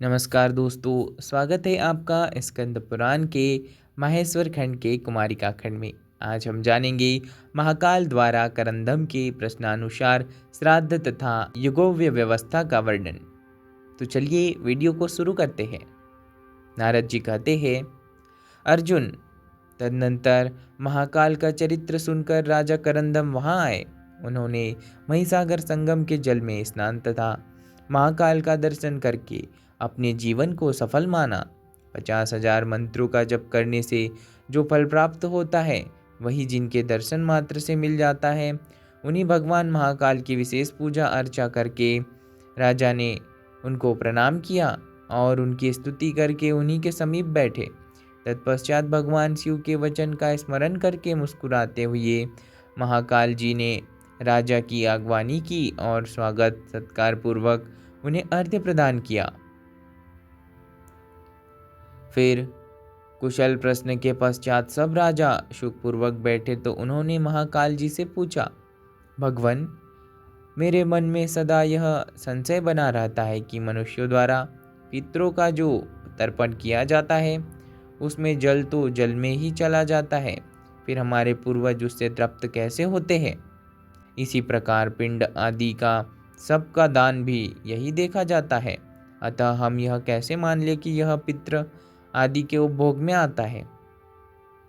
नमस्कार दोस्तों, स्वागत है आपका स्कंद पुराण के माहेश्वर खंड के कुमारिका खंड में। आज हम जानेंगे महाकाल द्वारा करंदम के प्रश्नानुसार श्राद्ध तथा युगोव्य व्यवस्था का वर्णन। तो चलिए वीडियो को शुरू करते हैं। नारद जी कहते हैं, अर्जुन, तदनंतर महाकाल का चरित्र सुनकर राजा करंदम वहां आए। उन्होंने महिसागर संगम के जल में स्नान तथा महाकाल का दर्शन करके अपने जीवन को सफल माना। 50,000 मंत्रों का जप करने से जो फल प्राप्त होता है, वही जिनके दर्शन मात्र से मिल जाता है, उन्हीं भगवान महाकाल की विशेष पूजा अर्चा करके राजा ने उनको प्रणाम किया और उनकी स्तुति करके उन्हीं के समीप बैठे। तत्पश्चात भगवान शिव के वचन का स्मरण करके मुस्कुराते हुए महाकाल जी ने राजा की आगवानी की और स्वागत सत्कार पूर्वक उन्हें अर्घ्य प्रदान किया। फिर कुशल प्रश्न के पश्चात सब राजा सुखपूर्वक बैठे तो उन्होंने महाकाल जी से पूछा, भगवान, मेरे मन में सदा यह संशय बना रहता है कि मनुष्यों द्वारा पितरों का जो तर्पण किया जाता है, उसमें जल तो जल में ही चला जाता है, फिर हमारे पूर्वज उससे तृप्त कैसे होते हैं? इसी प्रकार पिंड आदि का सबका दान भी यही देखा जाता है। अतः हम यह कैसे मान ले कि यह पितृ आदि के उपभोग में आता है?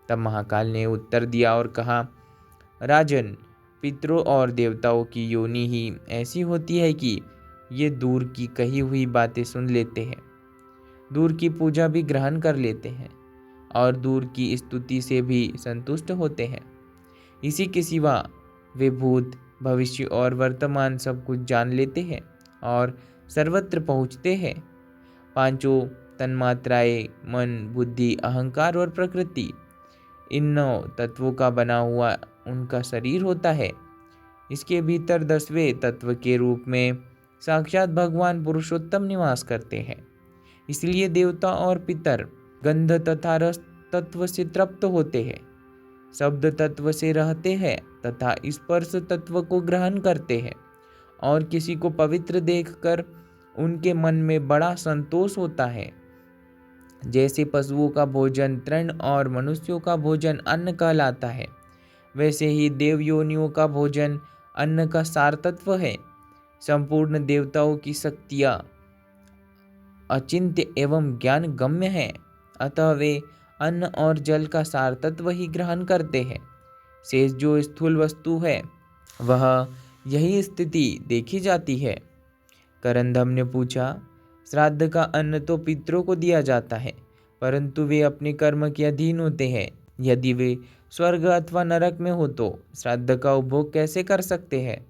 तब महाकाल ने उत्तर दिया और कहा, राजन, पितरों और देवताओं की योनि ही ऐसी होती है कि ये दूर की कही हुई बातें सुन लेते हैं, दूर की पूजा भी ग्रहण कर लेते हैं और दूर की स्तुति से भी संतुष्ट होते हैं। इसी के सिवा वे भूत, भविष्य और वर्तमान सब कुछ जान लेते हैं और सर्वत्र पहुँचते हैं। पांचों तन्मात्राएं, मन, बुद्धि, अहंकार और प्रकृति, इन 9 तत्वों का बना हुआ उनका शरीर होता है। इसके भीतर 10वें तत्व के रूप में साक्षात भगवान पुरुषोत्तम निवास करते हैं। इसलिए देवता और पितर गंध तथा रस तत्व से तृप्त होते हैं, शब्द तत्व से रहते हैं तथा स्पर्श तत्व को ग्रहण करते हैं और किसी को पवित्र देखकर उनके मन में बड़ा संतोष होता है। जैसे पशुओं का भोजन तृण और मनुष्यों का भोजन अन्न कहलाता है, वैसे ही देव योनियों का भोजन अन्न का सार तत्व है। संपूर्ण देवताओं की शक्तियाँ अचिंत्य एवं ज्ञान गम्य हैं, अतः वे अन्न और जल का सार तत्व ही ग्रहण करते हैं। शेष जो स्थूल वस्तु है, वह यही स्थिति देखी जाती है। करंदम ने पूछा, श्राद्ध का अन्न तो पितरों को दिया जाता है, परंतु वे अपने कर्म के अधीन होते हैं। यदि वे स्वर्ग अथवा नरक में हो तो श्राद्ध का उपभोग कैसे कर सकते हैं?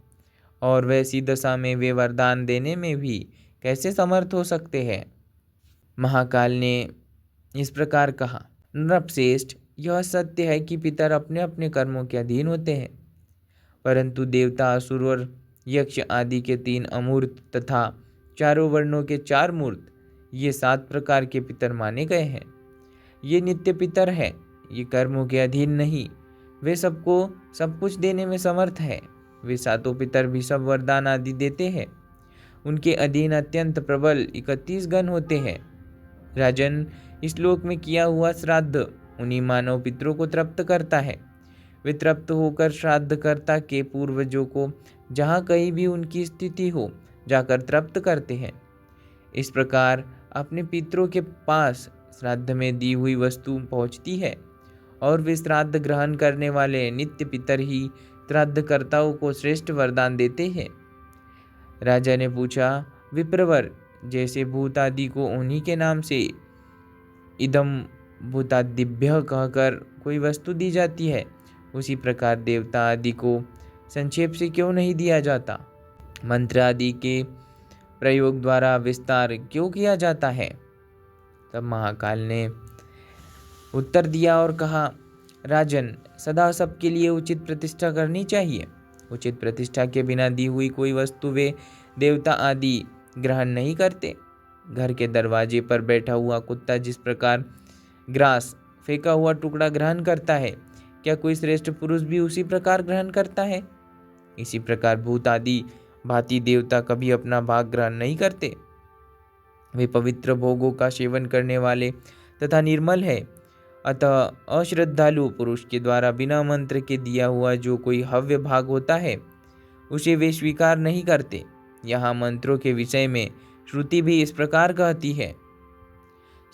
और वैसी दशा में वे वरदान देने में भी कैसे समर्थ हो सकते हैं? महाकाल ने इस प्रकार कहा, नृपश्रेष्ठ, यह सत्य है कि पितर अपने अपने कर्मों के अधीन होते हैं, परंतु देवता, असुर और यक्ष आदि के 3 अमूर्त तथा चारों वर्णों के 4 मूर्त, ये 7 प्रकार के पितर माने गए हैं। ये नित्य पितर है, ये कर्मों के अधीन नहीं, वे सबको सब कुछ देने में समर्थ है। वे 7 पितर भी सब वरदान आदि देते हैं। उनके अधीन अत्यंत प्रबल 31 गण होते हैं। राजन, इस लोक में किया हुआ श्राद्ध उन्हीं मानव पितरों को तृप्त करता है। वे तृप्त होकर श्राद्धकर्ता के पूर्वजों को जहाँ कहीं भी उनकी स्थिति हो जाकर तृप्त करते हैं। इस प्रकार अपने पितरों के पास श्राद्ध में दी हुई वस्तु पहुँचती है और वे श्राद्ध ग्रहण करने वाले नित्य पितर ही श्राद्धकर्ताओं को श्रेष्ठ वरदान देते हैं। राजा ने पूछा, विप्रवर, जैसे भूत आदि को उन्हीं के नाम से इदम भूतादिभ्य कहकर कोई वस्तु दी जाती है, उसी प्रकार देवता आदि को संक्षेप से क्यों नहीं दिया जाता? मंत्र आदि के प्रयोग द्वारा विस्तार क्यों किया जाता है? तब महाकाल ने उत्तर दिया और कहा, राजन, सदा सबके लिए उचित प्रतिष्ठा करनी चाहिए। उचित प्रतिष्ठा के बिना दी हुई कोई वस्तु वे देवता आदि ग्रहण नहीं करते। घर के दरवाजे पर बैठा हुआ कुत्ता जिस प्रकार ग्रास, फेंका हुआ टुकड़ा ग्रहण करता है, क्या कोई श्रेष्ठ पुरुष भी उसी प्रकार ग्रहण करता है? इसी प्रकार भूत आदि भांति देवता कभी अपना भाग ग्रहण नहीं करते। वे पवित्र भोगों का सेवन करने वाले तथा निर्मल है। अतः अश्रद्धालु पुरुष के द्वारा बिना मंत्र के दिया हुआ जो कोई हव्य भाग होता है उसे वे स्वीकार नहीं करते। यहाँ मंत्रों के विषय में श्रुति भी इस प्रकार कहती है,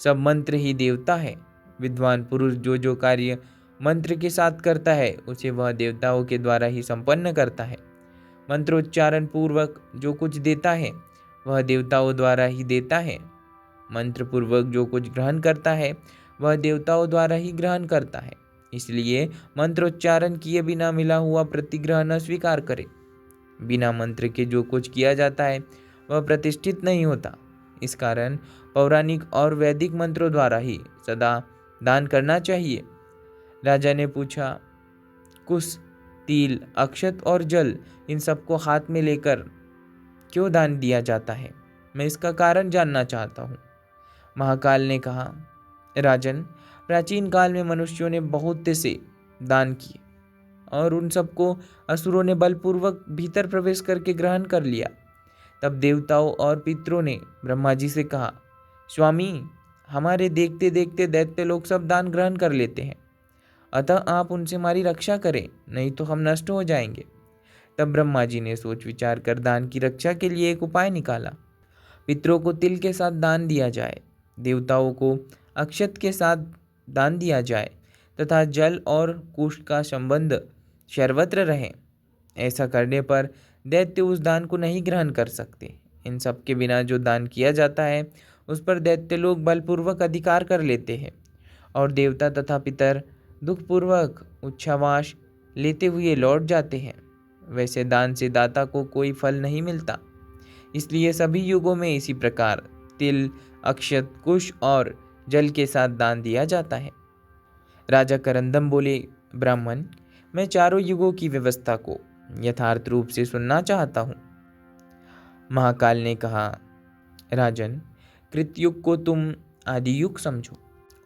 सब मंत्र ही देवता है। विद्वान पुरुष जो जो कार्य मंत्र के साथ करता है उसे वह देवताओं के द्वारा ही संपन्न करता है। मंत्रोच्चारण पूर्वक जो कुछ देता है वह देवताओं द्वारा ही देता है। मंत्र पूर्वक जो कुछ ग्रहण करता है वह देवताओं द्वारा ही ग्रहण करता है। इसलिए मंत्रोच्चारण किए बिना मिला हुआ प्रतिग्रह न स्वीकार करे। बिना मंत्र के जो कुछ किया जाता है वह प्रतिष्ठित नहीं होता। इस कारण पौराणिक और वैदिक मंत्रों द्वारा ही सदा दान करना चाहिए। राजा ने पूछा, कुश, तिल, अक्षत और जल इन सबको हाथ में लेकर क्यों दान दिया जाता है? मैं इसका कारण जानना चाहता हूँ। महाकाल ने कहा, राजन, प्राचीन काल में मनुष्यों ने बहुत से दान किए और उन सबको असुरों ने बलपूर्वक भीतर प्रवेश करके ग्रहण कर लिया। तब देवताओं और पितरों ने ब्रह्मा जी से कहा, स्वामी, हमारे देखते देखते दैत्य लोग सब दान ग्रहण कर लेते हैं, अतः आप उनसे हमारी रक्षा करें, नहीं तो हम नष्ट हो जाएंगे। तब ब्रह्मा जी ने सोच विचार कर दान की रक्षा के लिए एक उपाय निकाला। पितरों को तिल के साथ दान दिया जाए, देवताओं को अक्षत के साथ दान दिया जाए तथा जल और कुश का संबंध सर्वत्र रहे। ऐसा करने पर दैत्य उस दान को नहीं ग्रहण कर सकते। इन सब के बिना जो दान किया जाता है उस पर दैत्य लोग बलपूर्वक अधिकार कर लेते हैं और देवता तथा पितर दुखपूर्वक उच्छ्वास लेते हुए लौट जाते हैं। वैसे दान से दाता को कोई फल नहीं मिलता। इसलिए सभी युगों में इसी प्रकार तिल, अक्षत, कुश और जल के साथ दान दिया जाता है। राजा करंदम बोले, ब्राह्मण, मैं चारों युगों की व्यवस्था को यथार्थ रूप से सुनना चाहता हूँ। महाकाल ने कहा, राजन, कृतयुग को तुम आदि युग समझो।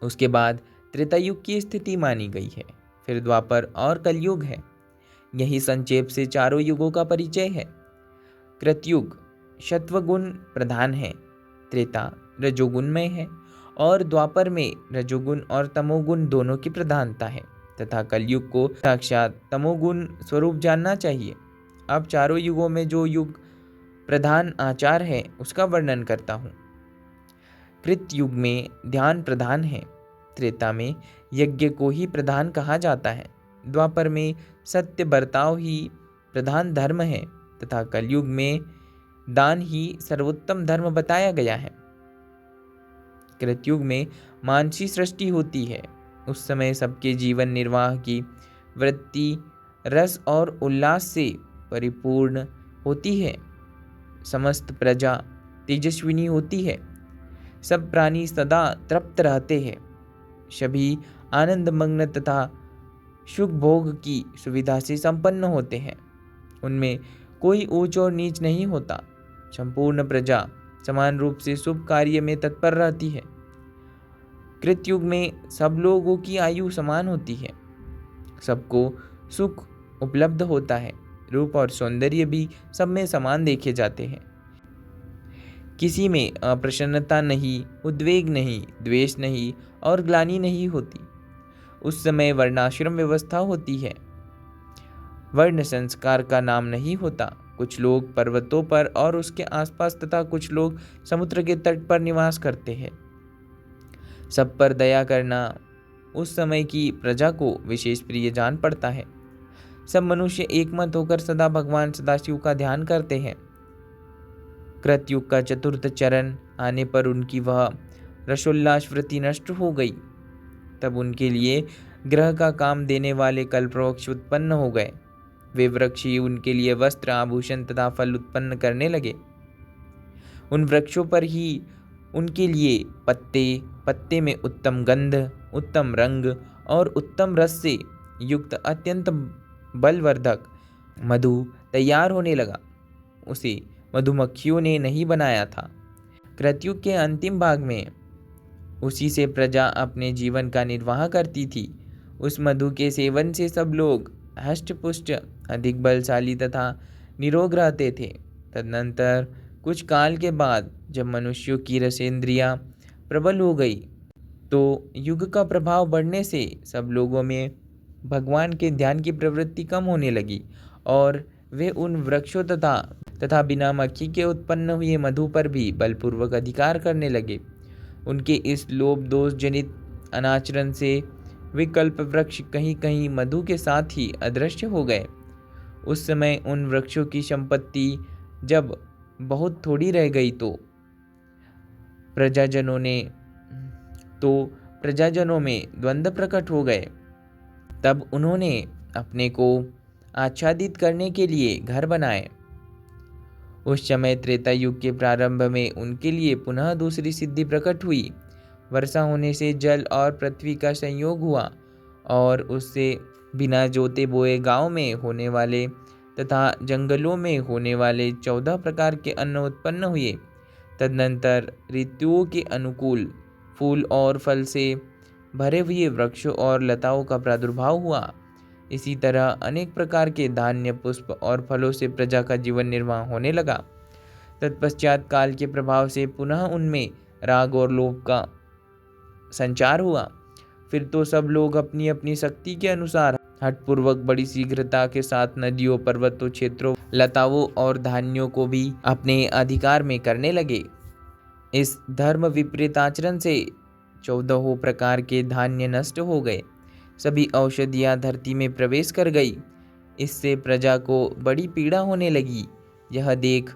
उसके बाद त्रेता युग की स्थिति मानी गई है। फिर द्वापर और कलयुग है। यही संक्षेप से चारों युगों का परिचय है। कृतयुग सत्वगुण प्रधान है, त्रेता रजोगुणमय है और द्वापर में रजोगुण और तमोगुण दोनों की प्रधानता है तथा कलयुग को साक्षात तमोगुण स्वरूप जानना चाहिए। अब चारों युगों में जो युग प्रधान आचार है उसका वर्णन करता हूँ। कृत युग में ध्यान प्रधान है, त्रेता में यज्ञ को ही प्रधान कहा जाता है, द्वापर में सत्य बर्ताव ही प्रधान धर्म है तथा कलयुग में दान ही सर्वोत्तम धर्म बताया गया है। कृतयुग में मानसी सृष्टि होती है। उस समय सबके जीवन निर्वाह की वृत्ति रस और उल्लास से परिपूर्ण होती है। समस्त प्रजा तेजस्विनी होती है। सब प्राणी सदा तृप्त रहते हैं। सभी आनंद मग्न तथा सुख भोग की सुविधा से संपन्न होते हैं। उनमें कोई ऊंच और नीच नहीं होता। संपूर्ण प्रजा समान रूप से शुभ कार्य में तत्पर रहती है। कृतयुग में सब लोगों की आयु समान होती है। सबको सुख उपलब्ध होता है। रूप और सौंदर्य भी सब में समान देखे जाते हैं। किसी में अप्रसन्नता नहीं, उद्वेग नहीं, द्वेष नहीं और ग्लानि नहीं होती। उस समय वर्णाश्रम व्यवस्था होती है। वर्ण संस्कार का नाम नहीं होता। कुछ लोग पर्वतों पर और उसके आसपास तथा कुछ लोग समुद्र के तट पर निवास करते हैं। सब पर दया करना उस समय की प्रजा को विशेष प्रिय जान पड़ता है। सब मनुष्य एकमत होकर सदा भगवान सदाशिव का ध्यान करते हैं। कृतयुग का चतुर्थ चरण आने पर उनकी वह रसोल्लास वृत्ति नष्ट हो गई। तब उनके लिए ग्रह का काम देने वाले कल्पवृक्ष उत्पन्न हो गए। वे वृक्ष ही उनके लिए वस्त्र, आभूषण तथा फल उत्पन्न करने लगे। उन वृक्षों पर ही उनके लिए पत्ते में उत्तम गंध, उत्तम रंग और उत्तम रस से युक्त अत्यंत बलवर्धक मधु तैयार होने लगा। उसे मधुमक्खियों ने नहीं बनाया था। कृतयुग के अंतिम भाग में उसी से प्रजा अपने जीवन का निर्वाह करती थी। उस मधु के सेवन से सब लोग हष्ट-पुष्ट, अधिक बलशाली तथा निरोग रहते थे। तदनंतर कुछ काल के बाद जब मनुष्यों की रसेंद्रियां प्रबल हो गई तो युग का प्रभाव बढ़ने से सब लोगों में भगवान के ध्यान की प्रवृत्ति कम होने लगी और वे उन वृक्षों तथा बिना मक्खी के उत्पन्न हुए मधु पर भी बलपूर्वक अधिकार करने लगे। उनके इस लोभ दोष जनित अनाचरण से विकल्प वृक्ष कहीं कहीं मधु के साथ ही अदृश्य हो गए। उस समय उन वृक्षों की संपत्ति जब बहुत थोड़ी रह गई तो प्रजाजनों में द्वंद्व प्रकट हो गए। तब उन्होंने अपने को आच्छादित करने के लिए घर बनाए। उस समय त्रेता युग के प्रारंभ में उनके लिए पुनः दूसरी सिद्धि प्रकट हुई। वर्षा होने से जल और पृथ्वी का संयोग हुआ और उससे बिना जोते बोए गांव में होने वाले तथा जंगलों में होने वाले 14 प्रकार के अन्न उत्पन्न हुए। तदनंतर ऋतुओं के अनुकूल फूल और फल से भरे हुए वृक्षों और लताओं का प्रादुर्भाव हुआ। इसी तरह अनेक प्रकार के धान्य पुष्प और फलों से प्रजा का जीवन निर्वाह होने लगा। तत्पश्चात काल के प्रभाव से पुनः उनमें राग और लोभ का संचार हुआ। फिर तो सब लोग अपनी अपनी शक्ति के अनुसार हठपूर्वक बड़ी शीघ्रता के साथ नदियों, पर्वतों, क्षेत्रों, लताओं और धान्यों को भी अपने अधिकार में करने लगे। इस धर्म विपरीत आचरण से 14 प्रकार के धान्य नष्ट हो गए। सभी औषधियाँ धरती में प्रवेश कर गई। इससे प्रजा को बड़ी पीड़ा होने लगी। यह देख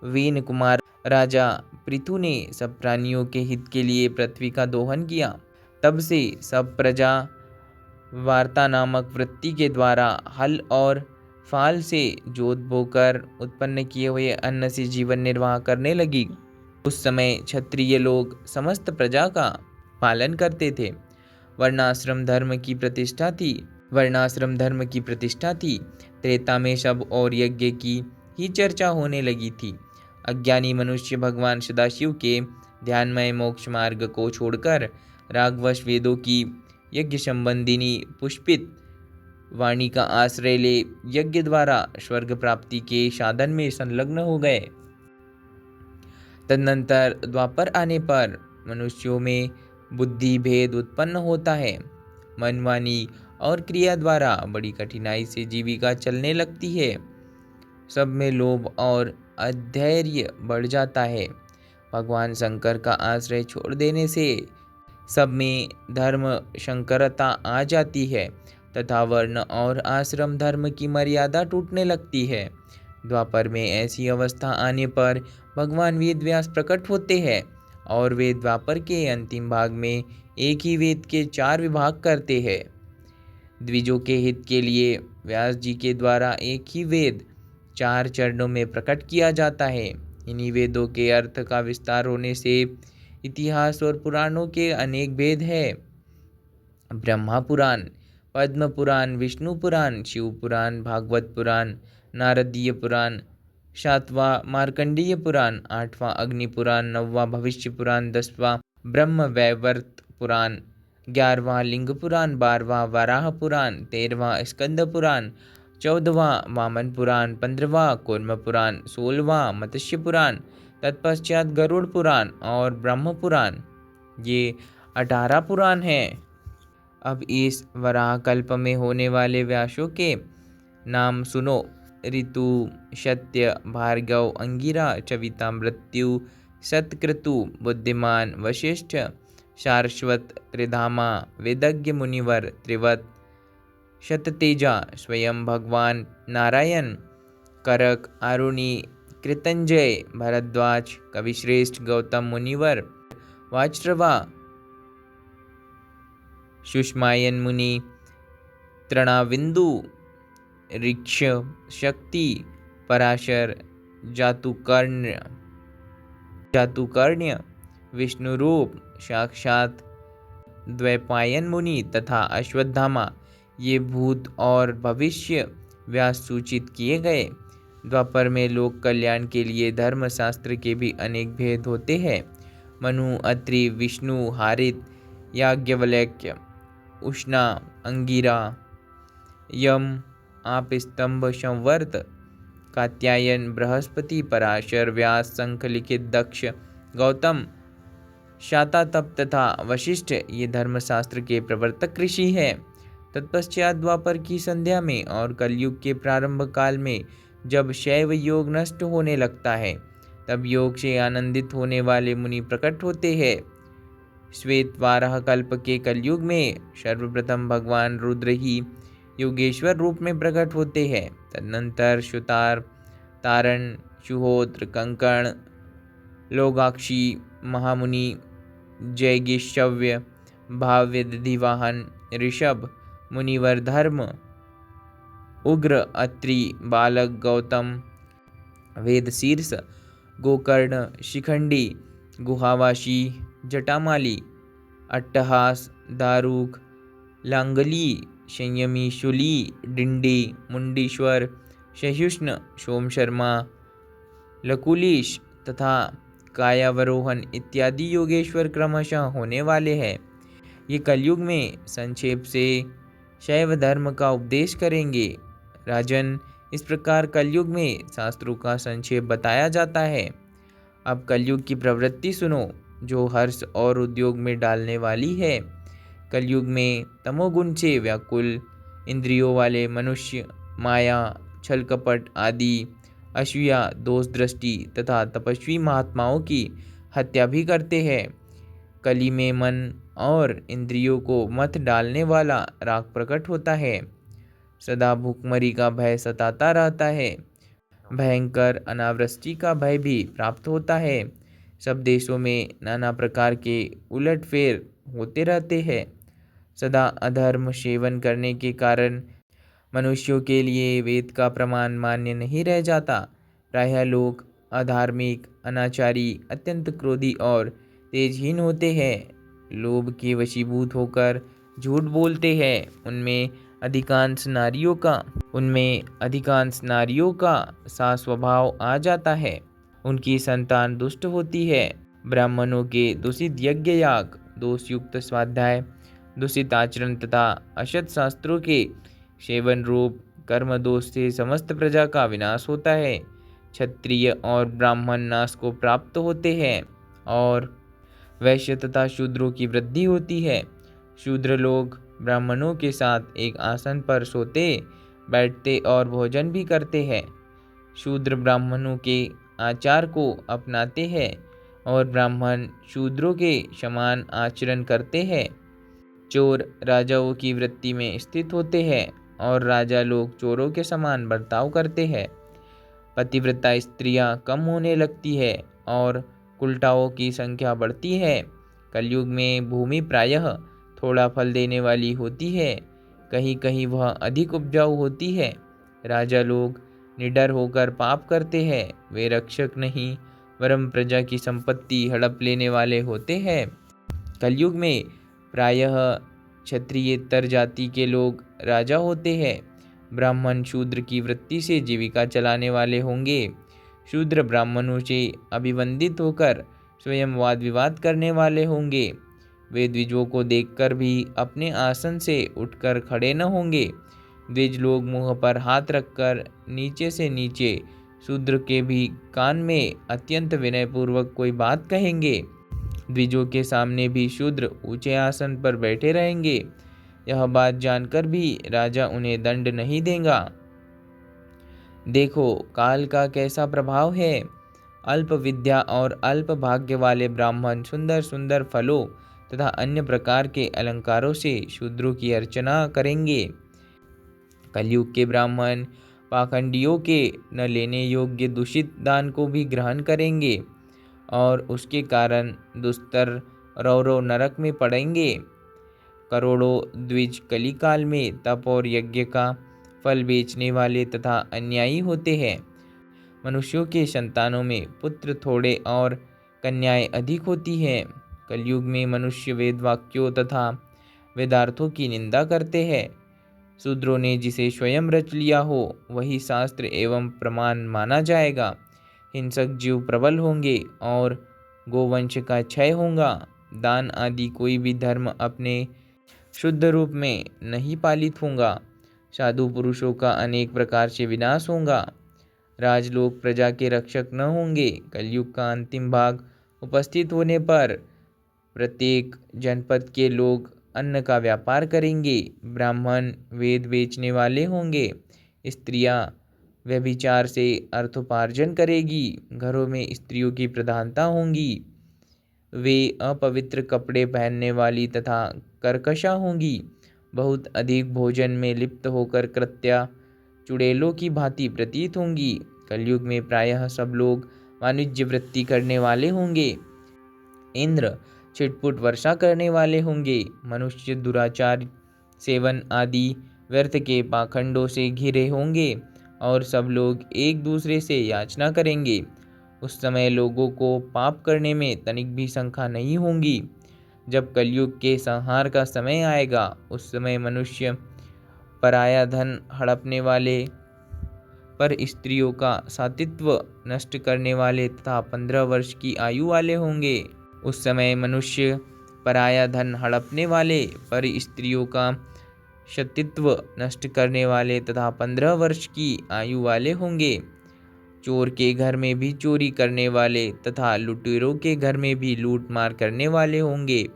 वेन कुमार राजा पृथु ने सब प्राणियों के हित के लिए पृथ्वी का दोहन किया। तब से सब प्रजा वार्ता नामक वृत्ति के द्वारा हल और फाल से जोत बोकर उत्पन्न किए हुए अन्न से जीवन निर्वाह करने लगी। उस समय क्षत्रिय लोग समस्त प्रजा का पालन करते थे। वर्णाश्रम धर्म की प्रतिष्ठा थी। त्रेता में शब और यज्ञ की ही चर्चा होने लगी थी। अज्ञानी मनुष्य भगवान सदाशिव के ध्यानमय मोक्ष मार्ग को छोड़कर रागवश वेदों की यज्ञ संबंधिनी पुष्पित वाणी का आश्रय ले यज्ञ द्वारा स्वर्ग प्राप्ति के साधन में संलग्न हो गए। तदनंतर द्वापर आने पर मनुष्यों में बुद्धि भेद उत्पन्न होता है। मन, वाणी और क्रिया द्वारा बड़ी कठिनाई से जीविका चलने लगती है। सब में लोभ और अधैर्य बढ़ जाता है। भगवान शंकर का आश्रय छोड़ देने से सब में धर्म शंकरता आ जाती है तथा वर्ण और आश्रम धर्म की मर्यादा टूटने लगती है। द्वापर में ऐसी अवस्था आने पर भगवान वेद व्यास प्रकट होते हैं और वे द्वापर के अंतिम भाग में एक ही वेद के 4 विभाग करते हैं। द्विजों के हित के लिए व्यास जी के द्वारा एक ही वेद 4 चरणों में प्रकट किया जाता है। इन्हीं वेदों के अर्थ का विस्तार होने से इतिहास और पुराणों के अनेक भेद हैं। ब्रह्मा पुराण, पद्म पुराण, विष्णु पुराण, शिव पुराण, भागवत पुराण, नारदीय पुराण, 7वां मार्कंडेय पुराण, 8वां अग्नि पुराण, 9वां भविष्य पुराण, 10वां ब्रह्म वैवर्त पुराण, 11वां लिंग पुराण, 12वां वराह पुराण, 13वां स्कंद पुराण, 14वां वामन पुराण, 15वां कूर्म पुराण, 16वां मत्स्य पुराण, तत्पश्चात गरुड़ पुराण और ब्रह्म पुराण, ये 18 पुराण हैं। अब इस वराह कल्प में होने वाले व्यासों के नाम सुनो। ऋतु, सत्य, भार्गव, अंगिरा, चविता, मृत्यु, सतक्रतु, बुद्धिमान, वशिष्ठ, सारस्वत, त्रिधामा, वेदज्ञ, मुनिवर, त्रिवत, शततेजा, स्वयं भगवान नारायण, करक, आरुणि, कृतंजय, भरद्वाज, कविश्रेष्ठ, गौतम मुनिवर, वाजश्रवा, सुषमायन मुनि, तृणाविंदु, ऋक्ष, शक्ति, पराशर, जातुकर्ण्य, विष्णुरूप, साक्षात द्वैपायन मुनि तथा अश्वत्थामा, ये भूत और भविष्य व्यास सूचित किए गए। द्वापर में लोक कल्याण के लिए धर्म शास्त्र के भी अनेक भेद होते हैं। मनु, अत्रि, विष्णु, हारित, याज्ञवल्क्य, उष्णा, अंगिरा, यम, आपस्तंभ, संवर्त, कात्यायन, बृहस्पति, पराशर, व्यास, शंख, लिखित, दक्ष, गौतम, शातातप तथा वशिष्ठ ये धर्मशास्त्र के प्रवर्तक ऋषि हैं। तत्पश्चात द्वापर की संध्या में और कलयुग के प्रारंभ काल में जब शैव योग नष्ट होने लगता है, तब योग से आनंदित होने वाले मुनि प्रकट होते हैं। श्वेत वाराह कल्प के कलयुग में सर्वप्रथम भगवान रुद्र ही योगेश्वर रूप में प्रकट होते हैं। तदनंतर सुतार, तारण, सुहोत्र, कंकण, लोगाक्षी, महामुनि, जयगिशव्य, भाव्य, दधिवाहन, ऋषभ, मुनिवर धर्म, उग्र, अत्रि, बालक, गौतम, वेदशीर्ष, गोकर्ण, शिखंडी, गुहावासी, जटामाली, अट्टहास, दारुक, लांगली, संयमी, शूली, डिंडी, मुंडीश्वर, सहिष्णु, सोमशर्मा, लकुलीश तथा कायावरोहन इत्यादि योगेश्वर क्रमशः होने वाले हैं। ये कलयुग में संक्षेप से शैव धर्म का उपदेश करेंगे। राजन, इस प्रकार कलयुग में शास्त्रों का संक्षेप बताया जाता है। अब कलयुग की प्रवृत्ति सुनो, जो हर्ष और उद्योग में डालने वाली है। कलयुग में तमोगुण से व्याकुल इंद्रियों वाले मनुष्य माया, छल कपट आदि, असूया, दोष दृष्टि तथा तपस्वी महात्माओं की हत्या भी करते हैं। कली में मन और इंद्रियों को मत डालने वाला राग प्रकट होता है। सदा भूखमरी का भय सताता रहता है। भयंकर अनावृष्टि का भय भी प्राप्त होता है। सब देशों में नाना प्रकार के उलटफेर होते रहते हैं। सदा अधर्म सेवन करने के कारण मनुष्यों के लिए वेद का प्रमाण मान्य नहीं रह जाता। प्रायः लोग अधार्मिक, अनाचारी, अत्यंत क्रोधी और तेजहीन होते हैं। लोभ के वशीभूत होकर झूठ बोलते हैं। उनमें अधिकांश नारियों का सा स्वभाव आ जाता है। उनकी संतान दुष्ट होती है। ब्राह्मणों के दूषित यज्ञ याग, दोषयुक्त स्वाध्याय, दूषित आचरण तथा असत शास्त्रों के सेवन रूप कर्म दोष से समस्त प्रजा का विनाश होता है। क्षत्रिय और ब्राह्मण नाश को प्राप्त होते हैं और वैश्य तथा शूद्रों की वृद्धि होती है। शूद्र लोग ब्राह्मणों के साथ एक आसन पर सोते, बैठते और भोजन भी करते हैं। शूद्र ब्राह्मणों के आचार को अपनाते हैं और ब्राह्मण शूद्रों के समान आचरण करते हैं। चोर राजाओं की वृत्ति में स्थित होते हैं और राजा लोग चोरों के समान बर्ताव करते हैं। पतिव्रता स्त्रियां कम होने लगती है और कुलटाओं की संख्या बढ़ती है। कलयुग में भूमि प्रायः थोड़ा फल देने वाली होती है, कहीं कहीं वह अधिक उपजाऊ होती है। राजा लोग निडर होकर पाप करते हैं। वे रक्षक नहीं वरम प्रजा की संपत्ति हड़प लेने वाले होते हैं। कलयुग में प्रायः क्षत्रियेतर जाति के लोग राजा होते हैं। ब्राह्मण शूद्र की वृत्ति से जीविका चलाने वाले होंगे। शूद्र ब्राह्मणों से अभिवंदित होकर स्वयं वाद विवाद करने वाले होंगे। वे द्विजों को देखकर भी अपने आसन से उठकर खड़े न होंगे। द्विज लोग मुंह पर हाथ रखकर नीचे से नीचे शूद्र के भी कान में अत्यंत विनयपूर्वक कोई बात कहेंगे। द्विजों के सामने भी शूद्र ऊंचे आसन पर बैठे रहेंगे। यह बात जानकर भी राजा उन्हें दंड नहीं देगा। देखो काल का कैसा प्रभाव है। अल्प विद्या और अल्प भाग्य वाले ब्राह्मण सुंदर सुंदर फलों तथा अन्य प्रकार के अलंकारों से शूद्रों की अर्चना करेंगे। कलयुग के ब्राह्मण पाखंडियों के न लेने योग्य दूषित दान को भी ग्रहण करेंगे और उसके कारण दुस्तर रौरव नरक में पड़ेंगे। करोड़ों द्विज कलिकाल में तप और यज्ञ का फल बेचने वाले तथा अन्यायी होते हैं। मनुष्यों के संतानों में पुत्र थोड़े और कन्याएं अधिक होती हैं। कलयुग में मनुष्य वेद वाक्यों तथा वेदार्थों की निंदा करते हैं। शूद्रों ने जिसे स्वयं रच लिया हो वही शास्त्र एवं प्रमाण माना जाएगा। हिंसक जीव प्रबल होंगे और गोवंश का क्षय होगा। दान आदि कोई भी धर्म अपने शुद्ध रूप में नहीं पालित होगा। साधु पुरुषों का अनेक प्रकार से विनाश होगा। राजलोक प्रजा के रक्षक न होंगे। कलयुग का अंतिम भाग उपस्थित होने पर प्रत्येक जनपद के लोग अन्न का व्यापार करेंगे। ब्राह्मण वेद बेचने वाले होंगे। स्त्रियां व्यभिचार से अर्थोपार्जन करेगी। घरों में स्त्रियों की प्रधानता होंगी। वे अपवित्र कपड़े पहनने वाली तथा कर्कशा होंगी। बहुत अधिक भोजन में लिप्त होकर कृत्या चुड़ैलों की भांति प्रतीत होंगी। कलयुग में प्रायः सब लोग वाणिज्य वृत्ति करने वाले होंगे। इंद्र छिटपुट वर्षा करने वाले होंगे। मनुष्य दुराचार सेवन आदि व्यर्थ के पाखंडों से घिरे होंगे और सब लोग एक दूसरे से याचना करेंगे। उस समय लोगों को पाप करने में तनिक भी शंका नहीं होंगी। जब कलयुग के संहार का समय आएगा, उस समय मनुष्य पराया धन हड़पने वाले, पर स्त्रियों का सातित्व नष्ट करने वाले तथा 15 वर्ष की आयु वाले होंगे। उस समय मनुष्य पराया धन हड़पने वाले, पर स्त्रियों का सतित्व नष्ट करने वाले तथा 15 वर्ष की आयु वाले होंगे। चोर के घर में भी चोरी करने वाले तथा लुटेरों के घर में भी लूट मार करने वाले होंगे।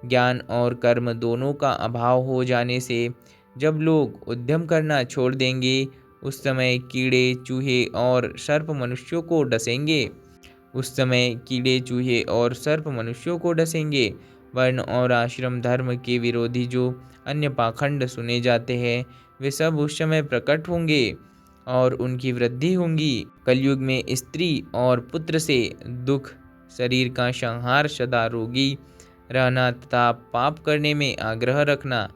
ज्ञान और कर्म दोनों का अभाव हो जाने से जब लोग उद्यम करना छोड़ देंगे, उस समय कीड़े चूहे और सर्प मनुष्यों को डसेंगे। वर्ण और आश्रम धर्म के विरोधी जो अन्य पाखंड सुने जाते हैं, वे सब उस समय प्रकट होंगे और उनकी वृद्धि होंगी। कलयुग में स्त्री और पुत्र से दुख, शरीर का संहार, सदा रोगी रहना तथा पाप करने में आग्रह रखना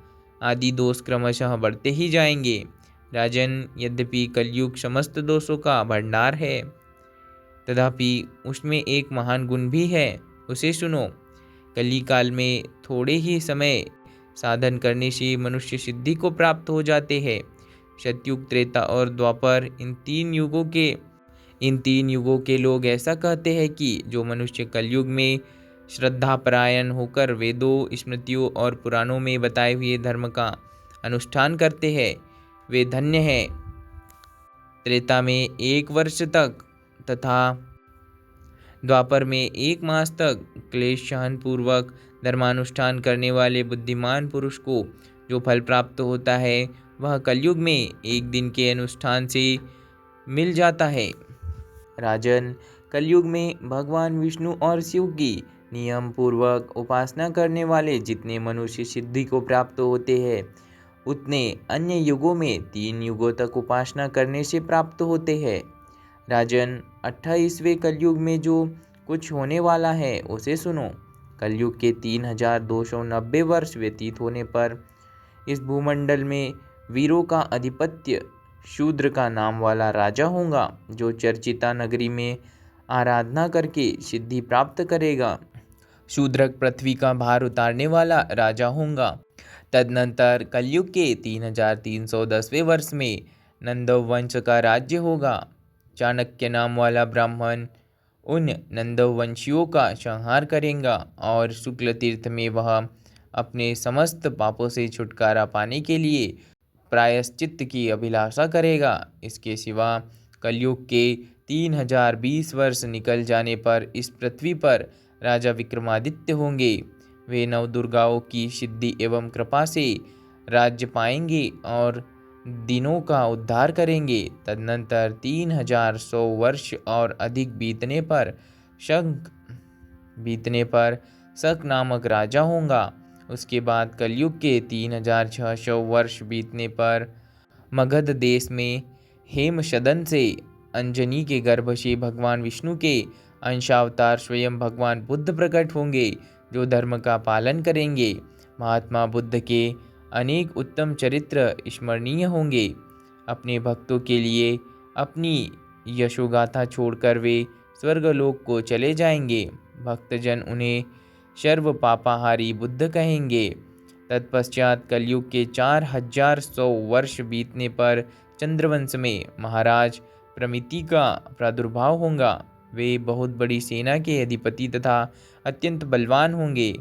आदि दोष क्रमशः बढ़ते ही जाएंगे। राजन, यद्यपि कलयुग समस्त दोषों का भंडार है, तथापि उसमें एक महान गुण भी है, उसे सुनो। कली काल में थोड़े ही समय साधन करने से मनुष्य सिद्धि को प्राप्त हो जाते हैं। सतयुग, त्रेता और द्वापर, इन तीन युगों के लोग ऐसा कहते हैं कि जो मनुष्य कलयुग में श्रद्धापरायण होकर वेदों, स्मृतियों और पुराणों में बताए हुए धर्म का अनुष्ठान करते हैं, वे धन्य हैं। त्रेता में 1 वर्ष तक तथा द्वापर में 1 मास तक क्लेश सहन पूर्वक धर्मानुष्ठान करने वाले बुद्धिमान पुरुष को जो फल प्राप्त होता है, वह कलयुग में 1 दिन के अनुष्ठान से मिल जाता है। राजन, कलयुग में भगवान विष्णु और शिव की नियम पूर्वक उपासना करने वाले जितने मनुष्य सिद्धि को प्राप्त होते हैं, उतने अन्य युगों में 3 युगों तक उपासना करने से प्राप्त होते हैं। राजन, 28वें कलयुग में जो कुछ होने वाला है, उसे सुनो। कलयुग के 3290 वर्ष व्यतीत होने पर इस भूमंडल में वीरों का अधिपत्य शूद्र का नाम वाला राजा होगा, जो चर्चिता नगरी में आराधना करके सिद्धि प्राप्त करेगा। शूद्रक पृथ्वी का भार उतारने वाला राजा होगा। तदनंतर कलयुग के 3310वें वर्ष में नंदव वंश का राज्य होगा। चाणक्य नाम वाला ब्राह्मण उन नंदव वंशियों का संहार करेगा और शुक्ल तीर्थ में वह अपने समस्त पापों से छुटकारा पाने के लिए प्रायश्चित्त की अभिलाषा करेगा। इसके सिवा कलयुग के 3020 वर्ष निकल जाने पर इस पृथ्वी पर राजा विक्रमादित्य होंगे। वे 9 दुर्गाओं की सिद्धि एवं कृपा से राज्य पाएंगे और दिनों का उद्धार करेंगे। तदनंतर 3100 वर्ष और अधिक बीतने पर शक नामक राजा होगा। उसके बाद कलयुग के 3600 वर्ष बीतने पर मगध देश में हेमशदन से अंजनी के गर्भ से भगवान विष्णु के अंशावतार स्वयं भगवान बुद्ध प्रकट होंगे, जो धर्म का पालन करेंगे। महात्मा बुद्ध के अनेक उत्तम चरित्र स्मरणीय होंगे। अपने भक्तों के लिए अपनी यशोगाथा छोड़कर वे स्वर्गलोक को चले जाएंगे। भक्तजन उन्हें सर्व पापाहारी बुद्ध कहेंगे। तत्पश्चात कलयुग के 4100 वर्ष बीतने पर चंद्रवंश में महाराज प्रमिति का प्रादुर्भाव होगा। वे बहुत बड़ी सेना के अधिपति तथा अत्यंत बलवान होंगे।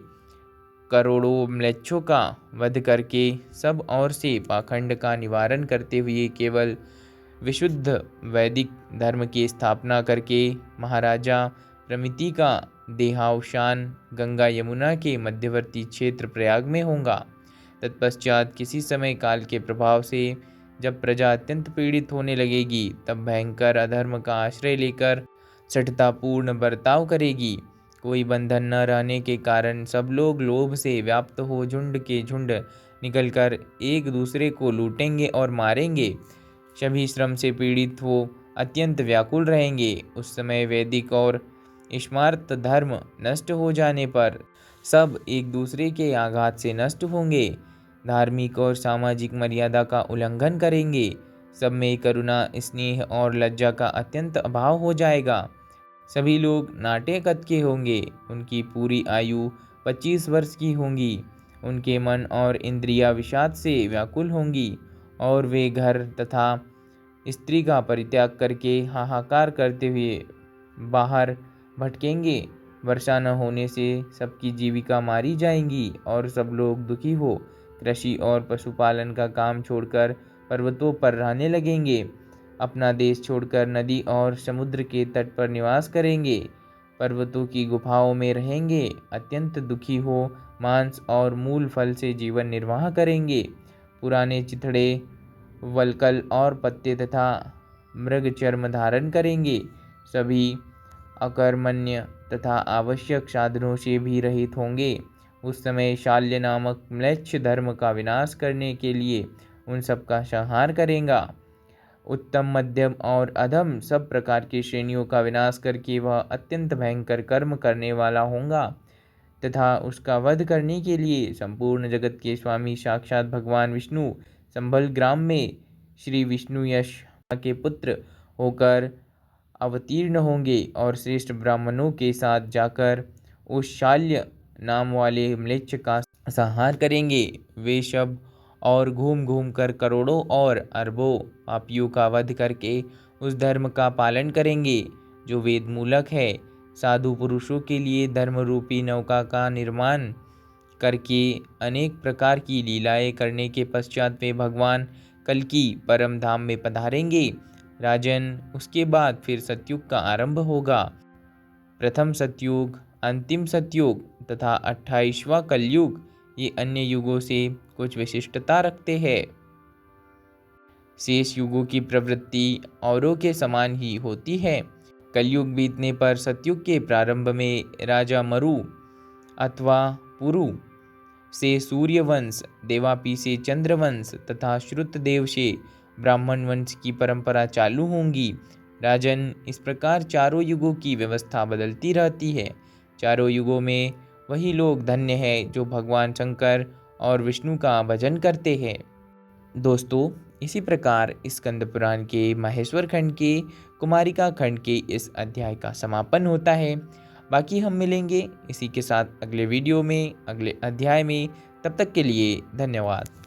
करोड़ों म्लेच्छों का वध करके सब ओर से पाखंड का निवारण करते हुए केवल विशुद्ध वैदिक धर्म की स्थापना करके महाराजा प्रमिति का देहावसान गंगा यमुना के मध्यवर्ती क्षेत्र प्रयाग में होगा। तत्पश्चात किसी समय काल के प्रभाव से जब प्रजा अत्यंत पीड़ित होने लगेगी, तब भयंकर अधर्म का आश्रय लेकर सठतापूर्ण बर्ताव करेगी। कोई बंधन न रहने के कारण सब लोग लोभ से व्याप्त हो झुंड के झुंड निकलकर एक दूसरे को लूटेंगे और मारेंगे। सभी श्रम से पीड़ित हो अत्यंत व्याकुल रहेंगे। उस समय वैदिक और स्मार्त धर्म नष्ट हो जाने पर सब एक दूसरे के आघात से नष्ट होंगे। धार्मिक और सामाजिक मर्यादा का उल्लंघन करेंगे। सब में करुणा, स्नेह और लज्जा का अत्यंत अभाव हो जाएगा। सभी लोग नाटे कद के होंगे। उनकी पूरी आयु 25 वर्ष की होंगी। उनके मन और इंद्रियां विषाद से व्याकुल होंगी और वे घर तथा स्त्री का परित्याग करके हाहाकार करते हुए बाहर भटकेंगे। वर्षा न होने से सबकी जीविका मारी जाएंगी और सब लोग दुखी हो कृषि और पशुपालन का काम छोड़कर पर्वतों पर रहने लगेंगे। अपना देश छोड़कर नदी और समुद्र के तट पर निवास करेंगे। पर्वतों की गुफाओं में रहेंगे। अत्यंत दुखी हो मांस और मूल फल से जीवन निर्वाह करेंगे। पुराने चिथड़े, वलकल और पत्ते तथा मृग चर्म धारण करेंगे। सभी अकर्मण्य तथा आवश्यक साधनों से भी रहित होंगे। उस समय शाल्य नामक म्लेच्छ धर्म का विनाश करने के लिए उन सब का संहार करेगा। उत्तम, मध्यम और अधम सब प्रकार की श्रेणियों का विनाश करके वह अत्यंत भयंकर कर्म करने वाला होगा तथा उसका वध करने के लिए संपूर्ण जगत के स्वामी साक्षात भगवान विष्णु संभल ग्राम में श्री विष्णु यश के पुत्र होकर अवतीर्ण होंगे और श्रेष्ठ ब्राह्मणों के साथ जाकर उस शाल्य नाम वाले म्लेच्छ का संहार करेंगे। वे सब और घूम घूम कर करोड़ों और अरबों पापियों का वध करके उस धर्म का पालन करेंगे जो वेद मूलक है। साधु पुरुषों के लिए धर्म रूपी नौका का निर्माण करके अनेक प्रकार की लीलाएं करने के पश्चात वे भगवान कल्कि परम धाम में पधारेंगे। राजन, उसके बाद फिर सतयुग का आरंभ होगा। प्रथम सतयुग, अंतिम सतयुग तथा 28वां कलयुग ये अन्य युगों से कुछ विशिष्टता रखते हैं। शेष युगों की प्रवृत्ति औरों के समान ही होती है। कलयुग बीतने पर सतयुग के प्रारंभ में राजा मरु अथवा पुरु से सूर्यवंश, देवापी से चंद्रवंश तथा श्रुतदेव से ब्राह्मण वंश की परंपरा चालू होंगी। राजन, इस प्रकार चारों युगों की व्यवस्था बदलती रहती है। चारों युगों में वही लोग धन्य हैं जो भगवान शंकर और विष्णु का भजन करते हैं। दोस्तों, इसी प्रकार स्कंद पुराण के माहेश्वर खंड के कुमारिका खंड के इस अध्याय का समापन होता है। बाकी हम मिलेंगे इसी के साथ अगले वीडियो में, अगले अध्याय में। तब तक के लिए धन्यवाद।